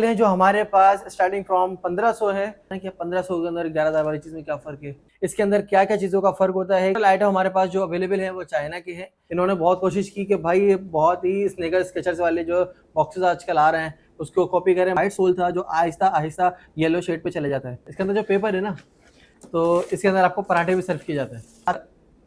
हैं जो हमारे पास स्टार्टिंग फ्रॉम 1500 है कि 1500 के अंदर 11,000 वाली चीज में क्या फर्क है, इसके अंदर क्या क्या चीजों का फर्क होता है। आइटम हमारे पास जो अवेलेबल है वो चाइना के हैं। इन्होंने बहुत कोशिश की कि भाई ये बहुत ही स्नेकर स्केचर्स वाले जो बॉक्सेस आजकल आ रहे हैं उसको कॉपी करें। व्हाइट सोल था जो आहिस्ता आहिस्ता येलो शेड पे चले जाता है। इसके अंदर जो पेपर है ना, तो इसके अंदर आपको पराठे भी सर्व किए जाते हैं।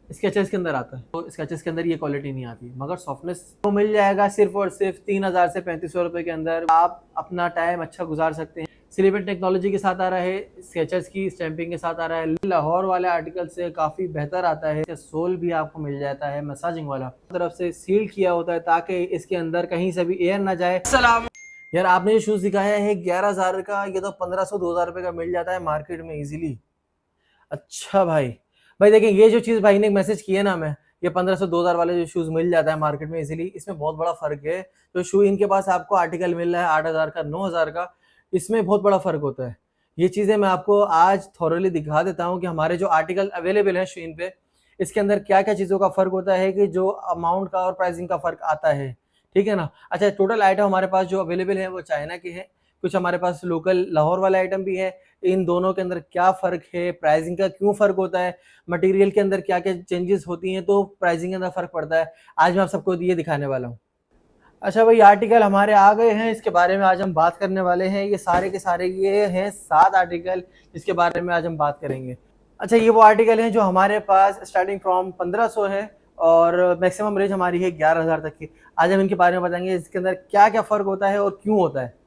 स्केचेस के अंदर आता है, तो स्केचेस के अंदर ये क्वालिटी नहीं आती, मगर सॉफ्टनेस तो मिल जाएगा सिर्फ और सिर्फ 3,000 से 3,500 रुपए के अंदर। आप अपना टाइम अच्छा गुजार सकते हैं। सिलिकॉन टेक्नोलॉजी के साथ आ रहा है, स्केचेस की स्टैंपिंग के साथ आ रहा है। लाहौर वाले आर्टिकल से काफी बेहतर आता है। सोल भी आपको मिल जाता है मसाजिंग वाला, तरफ से सील किया होता है ताकि इसके अंदर कहीं से भी एयर ना जाए। सलाम यार, आपने जो शूज दिखाया है 11,000 का, ये तो 1,500 2,000 रुपए का मिल जाता है मार्केट में इजीली। अच्छा भाई देखिए, ये जो चीज भाई ने मैसेज किया ना, मैं ये 1,500 2,000 वाले जो शूज मिल जाता है मार्केट में इजीली, इसमें बहुत बड़ा फर्क है। जो शू इनके पास आपको आर्टिकल मिल रहा है 8,000 का 9,000 का, इसमें बहुत बड़ा फर्क होता है। ये चीजें मैं आपको आज थॉरली दिखा देता हूँ कि हमारे जो आर्टिकल अवेलेबल है शीन पे, इसके अंदर क्या क्या चीजों का फर्क होता है, कि जो अमाउंट का और प्राइसिंग का फर्क आता है। ठीक है ना। अच्छा, टोटल आइटम हमारे पास जो अवेलेबल है वो चाइना के हैं, कुछ हमारे पास लोकल लाहौर वाले आइटम भी है। इन दोनों के अंदर क्या फर्क है, प्राइसिंग का क्यों फर्क होता है, मटेरियल के अंदर क्या क्या चेंजेस होती हैं तो प्राइसिंग के अंदर फर्क पड़ता है, आज मैं आप सबको ये दिखाने वाला हूँ। अच्छा भाई, आर्टिकल हमारे आ गए हैं, इसके बारे में आज हम बात करने वाले हैं। ये सारे के सारे ये हैं 7 आर्टिकल जिसके बारे में आज हम बात करेंगे। अच्छा, ये वो आर्टिकल हैं जो हमारे पास स्टार्टिंग फ्रॉम 1,500 है और मैक्सिमम रेंज हमारी है 11,000 तक की। आज हम इनके बारे में बताएंगे इसके अंदर क्या क्या फर्क होता है और क्यों होता है।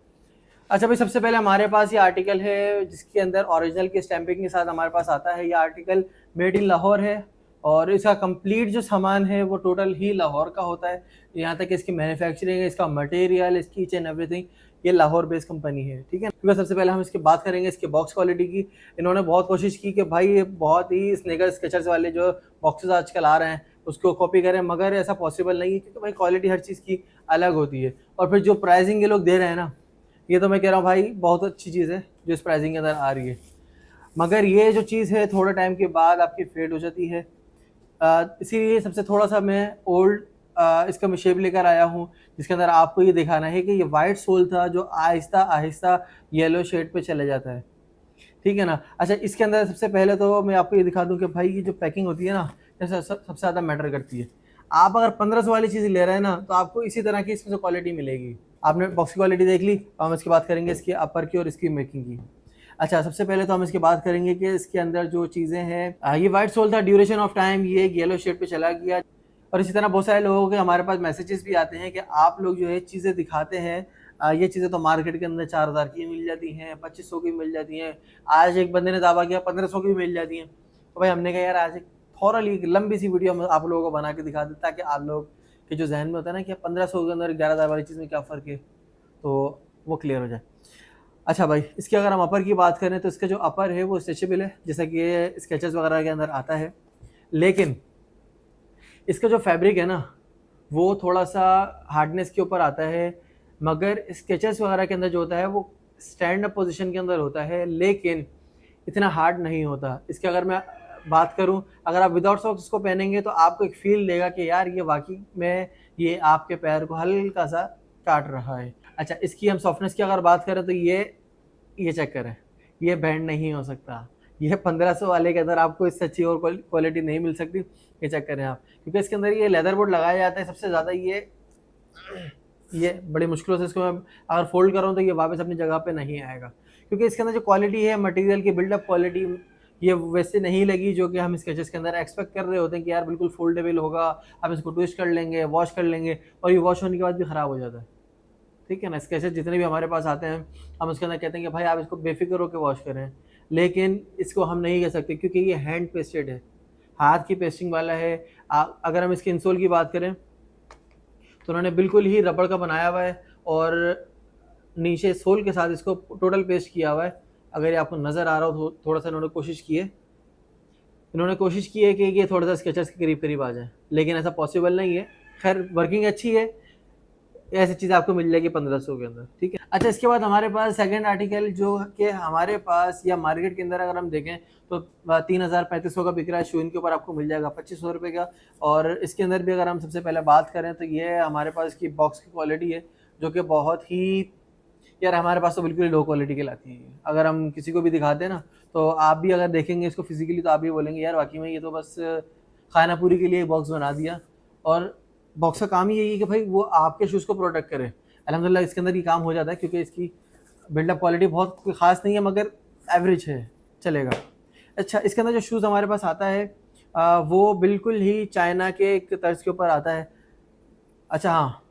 अच्छा भाई, सबसे पहले हमारे पास ये आर्टिकल है जिसके अंदर ओरिजिनल की स्टैंपिंग के साथ हमारे पास आता है। ये आर्टिकल मेड इन लाहौर है और इसका कंप्लीट जो सामान है वो टोटल ही लाहौर का होता है। यहाँ तक इसकी मैन्युफैक्चरिंग, इसका मटेरियल, इसकी ईच एंड एवरीथिंग ये लाहौर बेस्ड कंपनी है। ठीक है, क्योंकि सबसे पहले हम इसकी बात करेंगे इसके बॉक्स क्वालिटी की। इन्होंने बहुत कोशिश की कि भाई ये बहुत ही स्नेकर स्केचर्स वाले जो बॉक्सेस आजकल आ रहे हैं उसको कॉपी करें, मगर ऐसा पॉसिबल नहीं है क्योंकि भाई क्वालिटी हर चीज़ की अलग होती है। और फिर जो प्राइसिंग ये लोग दे रहे हैं ना, ये तो मैं कह रहा हूँ भाई बहुत अच्छी चीज़ है जो इस प्राइसिंग के अंदर आ रही है, मगर ये जो चीज़ है थोड़े टाइम के बाद आपकी फेड हो जाती है। इसीलिए सबसे थोड़ा सा मैं ओल्ड इसका मैं शेप लेकर आया हूँ, जिसके अंदर आपको ये दिखाना है कि ये वाइट सोल था जो आहिस्ता आहिस्ता येलो शेड पे चले जाता है। ठीक है ना। अच्छा, इसके अंदर सबसे पहले तो मैं आपको ये दिखा दूँ कि भाई ये जो पैकिंग होती है ना, सबसे ज़्यादा मैटर करती है। आप अगर 1,500 वाली चीज़ ले रहे हैं ना, तो आपको इसी तरह की इसमें से क्वालिटी मिलेगी। आपने बॉक्स की क्वालिटी देख ली, हम इसकी बात करेंगे इसकी अपर की और इसकी मेकिंग की। अच्छा, सबसे पहले तो हम इसकी बात करेंगे कि इसके अंदर जो चीज़ें हैं, ये वाइट सोल था, ड्यूरेशन ऑफ टाइम ये येलो शेड पे चला गया। और इसी तरह बहुत सारे लोगों के हमारे पास मैसेजेस भी आते हैं कि आप लोग जो है चीज़ें दिखाते हैं, ये चीज़ें तो मार्केट के अंदर 4,000 की मिल जाती हैं, 2,500 की मिल जाती हैं। आज एक बंदे ने दावा किया 1,500 की भी मिल जाती हैं। तो भाई हमने कहा यार आज एक थोरली एक लंबी सी वीडियो हम आप लोगों को बना के दिखा दें ताकि आप लोग के जो जहन में होता है ना कि 1,500 के अंदर 11,000 वाली चीज़ में क्या फ़र्क है, तो वो क्लियर हो जाए। अच्छा भाई, इसकी अगर हम अपर की बात करें तो इसका जो अपर है वो स्ट्रेचेबल है, जैसा कि ये स्केचेस वगैरह के अंदर आता है। लेकिन इसका जो फैब्रिक है ना वो थोड़ा सा हार्डनेस के ऊपर आता है, मगर स्केचेस वगैरह के अंदर जो होता है वो स्टैंड अप पोजीशन के अंदर होता है, लेकिन इतना हार्ड नहीं होता। इसके अगर मैं बात करूं, अगर आप विदाउट सॉक्स इसको पहनेंगे तो आपको एक फील देगा कि यार ये वाकई में ये आपके पैर को हल्का सा काट रहा है। अच्छा, इसकी हम सॉफ्टनेस की अगर बात करें तो ये चेक करें, ये बैंड नहीं हो सकता। ये 1,500 वाले के अंदर आपको इससे अच्छी और क्वालिटी नहीं मिल सकती। ये चेक करें आप, क्योंकि इसके अंदर ये लेदर बोर्ड लगाया जाता है सबसे ज़्यादा। ये बड़ी मुश्किलों से इसको मैं अगर फोल्ड कर रहा हूँ तो ये वापस अपनी जगह पे नहीं आएगा, क्योंकि इसके अंदर जो क्वालिटी है मटेरियल की, बिल्डअप क्वालिटी, ये वैसे नहीं लगी जो कि हम स्केचेस के अंदर एक्सपेक्ट कर रहे होते हैं कि यार बिल्कुल फोल्डेबल होगा, हम इसको ट्विस्ट कर लेंगे, वॉश कर लेंगे, और ये वॉश होने के बाद भी ख़राब हो जाता है। ठीक है ना। स्केचेस जितने भी हमारे पास आते हैं हम उसके अंदर कहते हैं कि भाई आप इसको बेफिक्र होकर वॉश करें, लेकिन इसको हम नहीं कह सकते क्योंकि ये हैंड पेस्टेड है, हाथ की पेस्टिंग वाला है। अगर हम इसके इंसोल की बात करें तो उन्होंने बिल्कुल ही रबड़ का बनाया हुआ है और नीचे सोल के साथ इसको टोटल पेस्ट किया हुआ है। अगर ये आपको नज़र आ रहा हो तो थोड़ा सा इन्होंने कोशिश की है कि ये थोड़ा सा स्केचर्स के करीब करीब आ जाए, लेकिन ऐसा पॉसिबल नहीं है। खैर, वर्किंग अच्छी है, ऐसी चीज़ आपको मिल जाएगी 1,500 के अंदर। ठीक है। अच्छा, इसके बाद हमारे पास सेकंड आर्टिकल जो कि हमारे पास या मार्केट के अंदर अगर हम देखें तो 3,000 3,500 का बिक रहा है। शू इनके ऊपर आपको मिल जाएगा 2,500 रुपये का। और इसके अंदर भी अगर हम सबसे पहले बात करें तो ये हमारे पास की बॉक्स की क्वालिटी है जो कि बहुत ही यार हमारे पास तो बिल्कुल ही लो क्वालिटी के लाती है। अगर हम किसी को भी दिखाते हैं ना, तो आप भी अगर देखेंगे इसको फिजिकली तो आप भी बोलेंगे यार वाकई में ये तो बस खाना पूरी के लिए बॉक्स बना दिया। और बॉक्स का काम ही यही है कि भाई वो आपके शूज़ को प्रोटेक्ट करे। अल्हम्दुलिल्लाह इसके अंदर ये काम हो जाता है, क्योंकि इसकी बिल्डअप क्वालिटी बहुत कोई ख़ास नहीं है, मगर एवरेज है, चलेगा। अच्छा, इसके अंदर जो शूज़ हमारे पास आता है वो बिल्कुल ही चाइना के एक तर्ज के ऊपर आता है। अच्छा हाँ,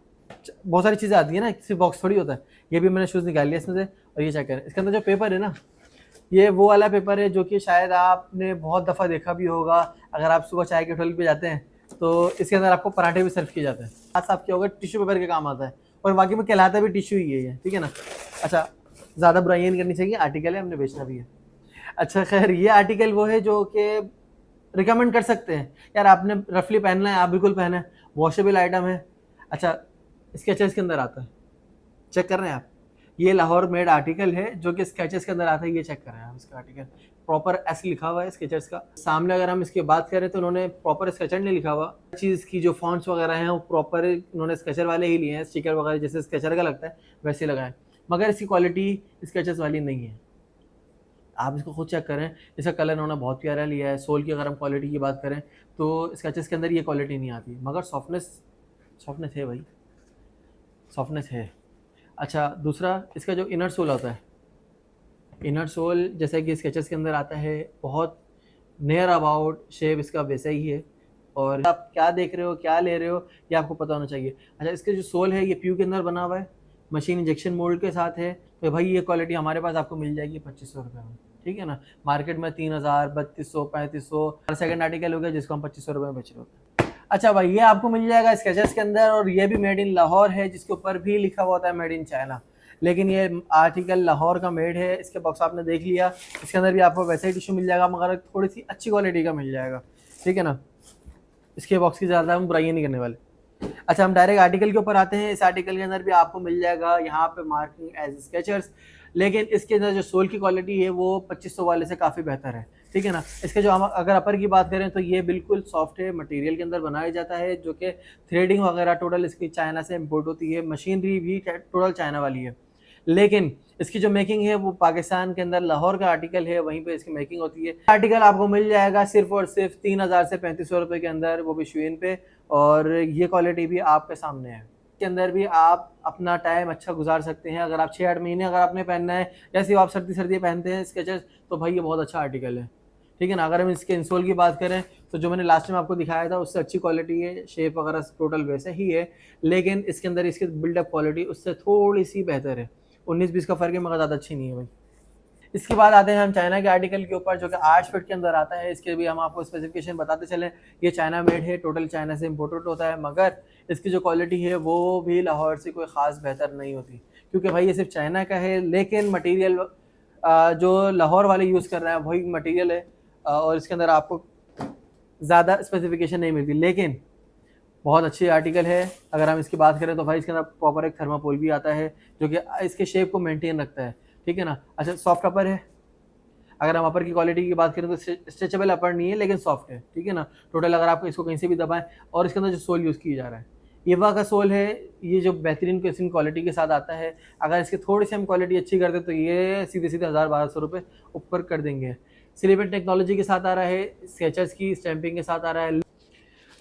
बहुत सारी चीज़ें आती है ना, सिर्फ बॉक्स थोड़ी होता है। ये भी मैंने शूज़ निकाल लिया इसमें से, और ये चेक करें इसके अंदर जो पेपर है ना, ये वो वाला पेपर है जो कि शायद आपने बहुत दफ़ा देखा भी होगा। अगर आप सुबह चाय के होटल पे जाते हैं तो इसके अंदर आपको पराठे भी सर्व किए जाते हैं। हाथ साफ किया होगा, टिश्यू पेपर के काम आता है, और बाकी में कहलाता भी टिश्यू ही है, ठीक है ना। अच्छा, ज़्यादा बुराइयाँ नहीं करनी चाहिए, आर्टिकल है, हमने बेचना भी है। अच्छा खैर, ये आर्टिकल वो है जो कि रिकमेंड कर सकते हैं यार, आपने रफली पहनना है आप बिल्कुल पहने, वॉशेबल आइटम है। अच्छा, स्केचेस के अंदर आता है, चेक कर रहे हैं आप, ये लाहौर मेड आर्टिकल है जो कि स्केचेस के अंदर आता है। ये चेक कर रहे हैं आप, इसका आर्टिकल प्रॉपर ऐसे लिखा हुआ है स्केचर्स का। सामने अगर हम इसकी बात करें तो उन्होंने प्रॉपर स्केचर नहीं लिखा हुआ, चीज़ की जो फॉन्ट्स वगैरह हैं वो प्रॉपर उन्होंने स्केचर वाले ही लिए हैं, स्टिकर वगैरह जैसे स्केचर का लगता है वैसे लगाए, मगर इसकी क्वालिटी स्केचर्स वाली नहीं है। आप इसको खुद चेक करें, इसका कलर उन्होंने बहुत प्यारा लिया है। सोल की अगर हम क्वालिटी की बात करें तो स्केचेस के अंदर ये क्वालिटी नहीं आती, मगर सॉफ्टनेस है भाई, सॉफ्टनेस है। अच्छा, दूसरा इसका जो इनर सोल होता है, इनर सोल जैसे कि स्केचेस के अंदर आता है, बहुत नियर अबाउट शेप इसका वैसा ही है। और आप क्या देख रहे हो, क्या ले रहे हो, ये आपको पता होना चाहिए। अच्छा, इसके जो सोल है ये प्यू के अंदर बना हुआ है, मशीन इंजेक्शन मोल्ड के साथ है। तो भाई ये क्वालिटी हमारे पास आपको मिल जाएगी 2500 रुपये में, ठीक है ना। मार्केट में 3000, 3200, 3500 हर सेकंड आर्टिकल हो गया जिसको हम 2500 रुपये में बेच रहे होते हैं। अच्छा भाई, ये आपको मिल जाएगा स्केचेस के अंदर, और ये भी मेड इन लाहौर है, जिसके ऊपर भी लिखा हुआ होता है मेड इन चाइना, लेकिन ये आर्टिकल लाहौर का मेड है। इसके बॉक्स आपने देख लिया, इसके अंदर भी आपको वैसे ही टिश्यू मिल जाएगा, मगर थोड़ी सी अच्छी क्वालिटी का मिल जाएगा, ठीक है ना। इसके बॉक्स की ज़्यादा हम बुराइयाँ नहीं करने वाले। अच्छा, हम डायरेक्ट आर्टिकल के ऊपर आते हैं। इस आर्टिकल के अंदर भी आपको मिल जाएगा यहाँ पे मार्किंग एज स्केचर्स, लेकिन इसके अंदर जो सोल की क्वालिटी है वो 2500 वाले से काफ़ी बेहतर है, ठीक है ना। इसके जो हम अगर अपर की बात करें तो ये बिल्कुल सॉफ्ट है, मटेरियल के अंदर बनाया जाता है, जो कि थ्रेडिंग वगैरह टोटल इसकी चाइना से इम्पोर्ट होती है, मशीनरी भी टोटल चाइना वाली है, लेकिन इसकी जो मेकिंग है वो पाकिस्तान के अंदर लाहौर का आर्टिकल है, वहीं पे इसकी मेकिंग होती है। आर्टिकल आपको मिल जाएगा सिर्फ और सिर्फ 3000 से 3500 रुपये के अंदर, वो भी शुइन पे, और ये क्वालिटी भी आपके सामने है। के अंदर भी आप अपना टाइम अच्छा गुजार सकते हैं। अगर आप 6-8 महीने अगर आपने पहनना है, या सिर्फ आप सर्दी पहनते हैं स्केचर्स, तो भाई ये बहुत अच्छा आर्टिकल है, ठीक है ना। अगर हम इसके इंसोल की बात करें तो जो मैंने लास्ट में आपको दिखाया था उससे अच्छी क्वालिटी है, शेप वगैरह टोटल वैसे ही है, लेकिन इसके अंदर इसकी बिल्डअप क्वालिटी उससे थोड़ी सी बेहतर है। 19-20 का फ़र्क है, मगर ज़्यादा अच्छी नहीं है भाई। इसके बाद आते हैं हम चाइना के आर्टिकल के ऊपर, जो कि 8 फीट के अंदर आता है। इसके भी हम आपको स्पेसिफिकेशन बताते चलें, ये चाइना मेड है, टोटल चाइना से इम्पोर्टेड होता है, मगर इसकी जो क्वालिटी है वो भी लाहौर से कोई ख़ास बेहतर नहीं होती, क्योंकि भाई ये सिर्फ चाइना का है, लेकिन मटीरियल जो लाहौर वाले यूज़ कर रहे हैं वही मटीरियल है, और इसके अंदर आपको ज़्यादा स्पेसिफिकेशन नहीं मिलती, लेकिन बहुत अच्छी आर्टिकल है। अगर हम इसकी बात करें तो भाई इसके अंदर प्रॉपर एक थर्मापोल भी आता है, जो कि इसके शेप को मेंटेन रखता है, ठीक है ना। अच्छा, सॉफ्ट अपर है। अगर हम अपर की क्वालिटी की बात करें तो स्ट्रेचेबल अपर नहीं है, लेकिन सॉफ्ट है, ठीक है ना। टोटल अगर आप इसको कहीं से भी दबाएं, और इसके अंदर जो सोल यूज़ किया जा रहा है ईवा का सोल है, ये जो बेहतरीन किस्म क्वालिटी के साथ आता है। अगर इसकी थोड़ी सी हम क्वालिटी अच्छी करते तो ये सीधे 1000-1200 रुपये ऊपर कर देंगे। सिलिकॉन टेक्नोलॉजी के साथ आ रहा है, स्केचर्स की स्टैंपिंग के साथ आ रहा है।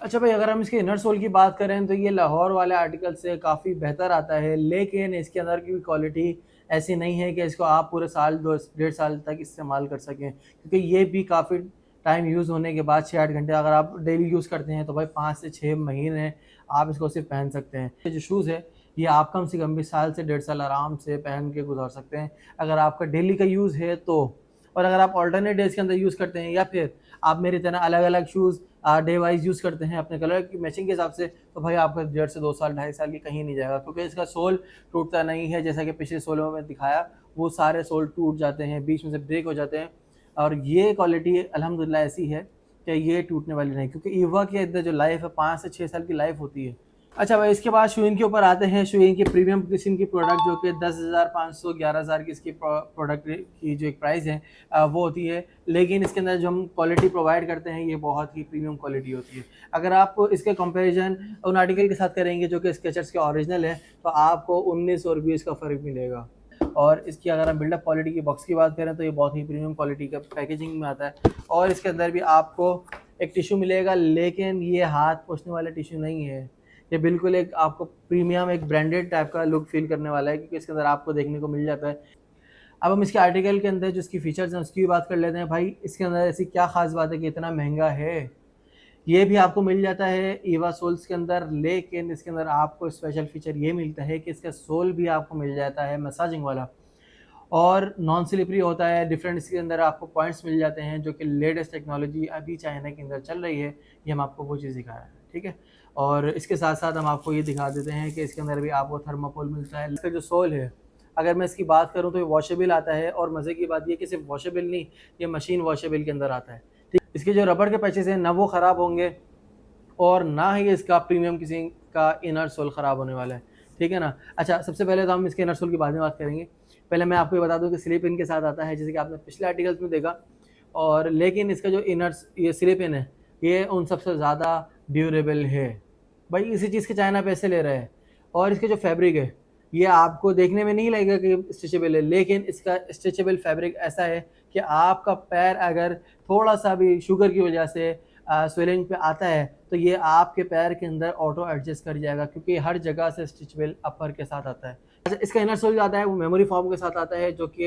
अच्छा भाई, अगर हम इसके इनर सोल की बात करें तो ये लाहौर वाले आर्टिकल से काफ़ी बेहतर आता है, लेकिन इसके अंदर की क्वालिटी ऐसी नहीं है कि इसको आप पूरे साल 2-1.5 साल तक इस्तेमाल कर सकें, क्योंकि ये भी काफ़ी टाइम यूज़ होने के बाद 6-8 घंटे अगर आप डेली यूज़ करते हैं तो भाई 5 से 6 महीने आप इसको सिर्फ पहन सकते हैं। ये जो शूज़ है ये आप कम से कम भी साल से 1.5 साल आराम से पहन के गुजार सकते हैं, अगर आपका डेली का यूज़ है तो। और अगर आप ऑल्टरनेट डेज के अंदर यूज़ करते हैं, या फिर आप मेरी तरह अलग अलग शूज़ डे वाइज यूज़ करते हैं अपने कलर की मैचिंग के हिसाब से, तो भाई आपका 1.5 से 2 साल 2.5 साल की कहीं नहीं जाएगा, क्योंकि इसका सोल टूटता नहीं है। जैसा कि पिछले सोलों में दिखाया, वो सारे सोल टूट जाते हैं, बीच में से ब्रेक हो जाते हैं, और ये क्वालिटी अल्हम्दुलिल्लाह ऐसी है कि ये टूटने वाली नहीं, क्योंकि ईवा के अंदर जो लाइफ है 5 से 6 साल की लाइफ होती है। अच्छा भाई, इसके बाद शूइन के ऊपर आते हैं। शूइन की प्रीमियम किस्म की प्रोडक्ट, जो कि 10,500 11,000 की इसकी प्रोडक्ट की जो एक प्राइस है वो होती है, लेकिन इसके अंदर जो हम क्वालिटी प्रोवाइड करते हैं ये बहुत ही प्रीमियम क्वालिटी होती है। अगर आप इसके कंपैरिजन उन आर्टिकल के साथ करेंगे जो कि स्केचर्स के ओरिजिनल है, तो आपको 19 और 20 का फ़र्क मिलेगा। और इसकी अगर हम बिल्डअप क्वालिटी की बॉक्स की बात करें तो ये बहुत ही प्रीमियम क्वालिटी का पैकेजिंग में आता है। और इसके अंदर भी आपको एक टिश्यू मिलेगा, लेकिन ये हाथ पोंछने वाला टिश्यू नहीं है, ये बिल्कुल एक आपको प्रीमियम एक ब्रांडेड टाइप का लुक फील करने वाला है, क्योंकि इसके अंदर आपको देखने को मिल जाता है। अब हम इसके आर्टिकल के अंदर जो इसकी फीचर्स हैं उसकी भी बात कर लेते हैं। भाई इसके अंदर ऐसी क्या खास बात है कि इतना महंगा है। ये भी आपको मिल जाता है ईवा सोल्स के अंदर, लेकिन इसके अंदर आपको स्पेशल फीचर ये मिलता है कि इसका सोल भी आपको मिल जाता है मसाजिंग वाला और नॉन स्लिपरी होता है। डिफरेंट इसके अंदर आपको पॉइंट्स मिल जाते हैं जो कि लेटेस्ट टेक्नोलॉजी अभी चाइना के अंदर चल रही है, ये हम आपको वो चीज़ दिखा रहे हैं, ठीक है। और इसके साथ साथ हम आपको ये दिखा देते हैं कि इसके अंदर भी आपको थर्माकोल मिलता है। इसका जो सोल है, अगर मैं इसकी बात करूँ तो ये वॉशेबल आता है, और मज़े की बात ये कि सिर्फ वॉशेबल नहीं, ये मशीन वॉशेबल के अंदर आता है, ठीक। इसके जो रबड़ के पैचेस हैं ना वो ख़राब होंगे और ना ही इसका प्रीमियम किसी का इनर सोल ख़राब होने वाला है, ठीक है ना। अच्छा, सबसे पहले तो हम इसके इनर सोल की बाद में बात करेंगे। पहले मैं आपको ये बता दूं कि स्लिप इन के साथ आता है, जैसे कि आपने पिछले आर्टिकल्स में देखा, और लेकिन इसका जो ये स्लिप इन है ये उन सबसे ज़्यादा ड्यूरेबल है। भाई इसी चीज़ के चाइना पैसे ले रहे हैं। और इसके जो फैब्रिक है ये आपको देखने में नहीं लगेगा कि स्ट्रेचेबल है, लेकिन इसका स्ट्रेचेबल फैब्रिक ऐसा है कि आपका पैर अगर थोड़ा सा भी शुगर की वजह से स्वेलिंग पे आता है तो ये आपके पैर के अंदर ऑटो एडजस्ट कर जाएगा, क्योंकि हर जगह से स्ट्रेचेबल अपर के साथ आता है। अच्छा, इसका इनर सोल जो आता है वो मेमोरी फॉर्म के साथ आता है, जो कि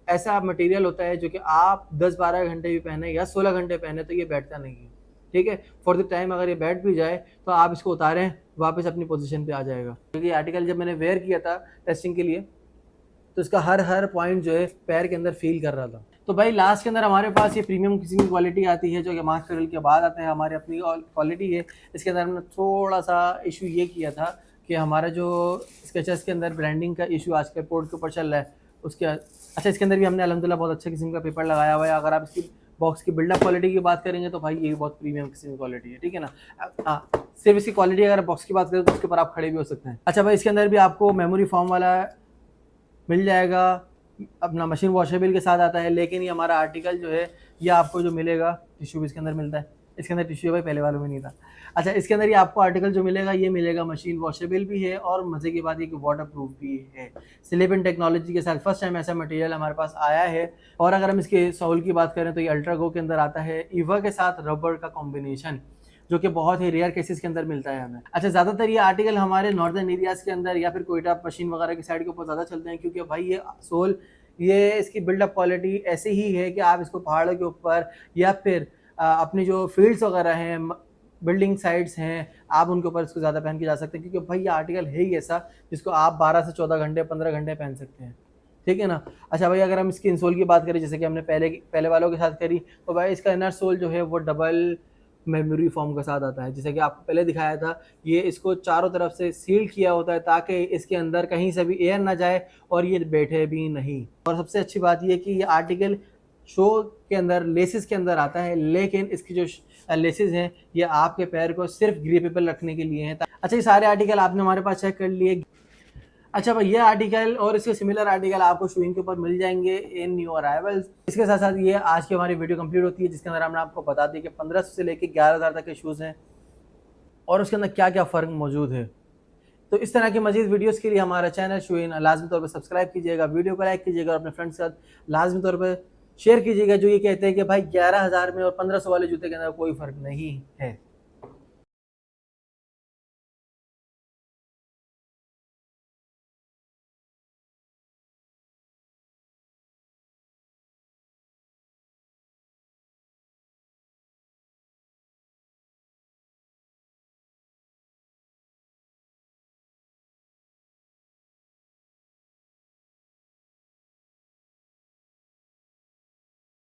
ऐसा मटेरियल होता है जो कि आप 10-12 घंटे भी पहने या 16 घंटे पहने तो ये बैठता नहीं है, ठीक है। फॉर द टाइम अगर ये बैठ भी जाए तो आप इसको उतारें वापस अपनी पोजीशन पे आ जाएगा। क्योंकि आर्टिकल जब मैंने वेयर किया था टेस्टिंग के लिए तो इसका हर पॉइंट जो है पैर के अंदर फील कर रहा था। तो भाई लास्ट के अंदर हमारे पास ये प्रीमियम किसी की क्वालिटी आती है जो कि मार्क फेरल के बाद आता है, हमारी अपनी क्वालिटी है। इसके अंदर हमने थोड़ा सा इशू ये किया था कि हमारा जो स्केचेस के अंदर ब्रांडिंग का इशू आजकल पोर्ट के ऊपर चल रहा है उसके। अच्छा, इसके अंदर भी हमने अल्हम्दुलिल्लाह बहुत अच्छे किस्म का पेपर लगाया हुआ है। अगर आप इसकी बॉक्स की बिल्डअप क्वालिटी की बात करेंगे तो भाई ये बहुत प्रीमियम किस्म की क्वालिटी है, ठीक है ना। हाँ, सिर्फ इसकी क्वालिटी अगर बॉक्स की बात करें तो उसके ऊपर आप खड़े भी हो सकते हैं। अच्छा भाई, इसके अंदर भी आपको मेमोरी फॉर्म वाला मिल जाएगा, अपना मशीन वॉशेबल के साथ आता है, लेकिन ये हमारा आर्टिकल जो है ये आपको जो मिलेगा टिश्यू भी इसके अंदर मिलता है। इसके अंदर टिश्यू भाई पहले वालों में नहीं था। अच्छा, इसके अंदर ये आपको आर्टिकल जो मिलेगा ये मिलेगा मशीन वॉशेबल भी है और मज़े की बात ये कि वाटर प्रूफ भी है। स्लिप इन टेक्नोलॉजी के साथ फर्स्ट टाइम ऐसा मटेरियल हमारे पास आया है। और अगर हम इसके सोल की बात करें तो ये अल्ट्रागो के अंदर आता है, ईवा के साथ रबर का कॉम्बिनेशन, जो कि बहुत ही रेयर केसेस के अंदर मिलता है हमें। अच्छा, ज़्यादातर ये आर्टिकल हमारे नॉर्दर्न एरियाज़ के अंदर या फिर कोयटा मशीन वगैरह की साइड के ऊपर ज़्यादा चलते हैं, क्योंकि भाई ये सोल ये इसकी बिल्डअप क्वालिटी ऐसी ही है कि आप इसको पहाड़ों के ऊपर या फिर अपनी जो फील्ड्स वगैरह हैं, बिल्डिंग साइट्स हैं, आप उनके ऊपर इसको ज़्यादा पहन के जा सकते हैं, क्योंकि भाई ये आर्टिकल है ही ऐसा जिसको आप 12 से 14 घंटे 15 घंटे पहन सकते हैं, ठीक है ना। अच्छा भाई, अगर हम इसकी इंसोल की बात करें जैसे कि हमने पहले वालों के साथ करी, तो भाई इसका इनर सोल जो है वो डबल मेमोरी फॉर्म के साथ आता है। जैसे कि आपको पहले दिखाया था, ये इसको चारों तरफ से सील किया होता है ताकि इसके अंदर कहीं से भी एयर ना जाए और ये बैठे भी नहीं। और सबसे अच्छी बात ये कि ये आर्टिकल शो के अंदर लेसेस के अंदर आता है, लेकिन इसकी जो लेसेस हैं ये आपके पैर को सिर्फ ग्रिपेबल रखने के लिए हैं। अच्छा, ये सारे आर्टिकल आपने हमारे पास चेक कर लिए। अच्छा भाई, ये आर्टिकल और इसके सिमिलर आर्टिकल आपको शोइंग के ऊपर मिल जाएंगे इन न्यू अराइवल्स। इसके साथ साथ ये आज की हमारी वीडियो कंप्लीट होती है, जिसके अंदर हमने आपको बता दी कि 1500 से लेकर 11,000 तक के शूज़ हैं और उसके अंदर क्या क्या फ़र्क मौजूद है। तो इस तरह की मजीद वीडियोस के लिए हमारा चैनल शोइन लाजमी तौर पर सब्सक्राइब कीजिएगा, वीडियो को लाइक कीजिएगा और अपने फ्रेंड्स के साथ लाजमी तौर पर शेयर कीजिएगा, जो ये कहते हैं कि भाई 11,000 में और 1500 वाले जूते के अंदर कोई फ़र्क नहीं है।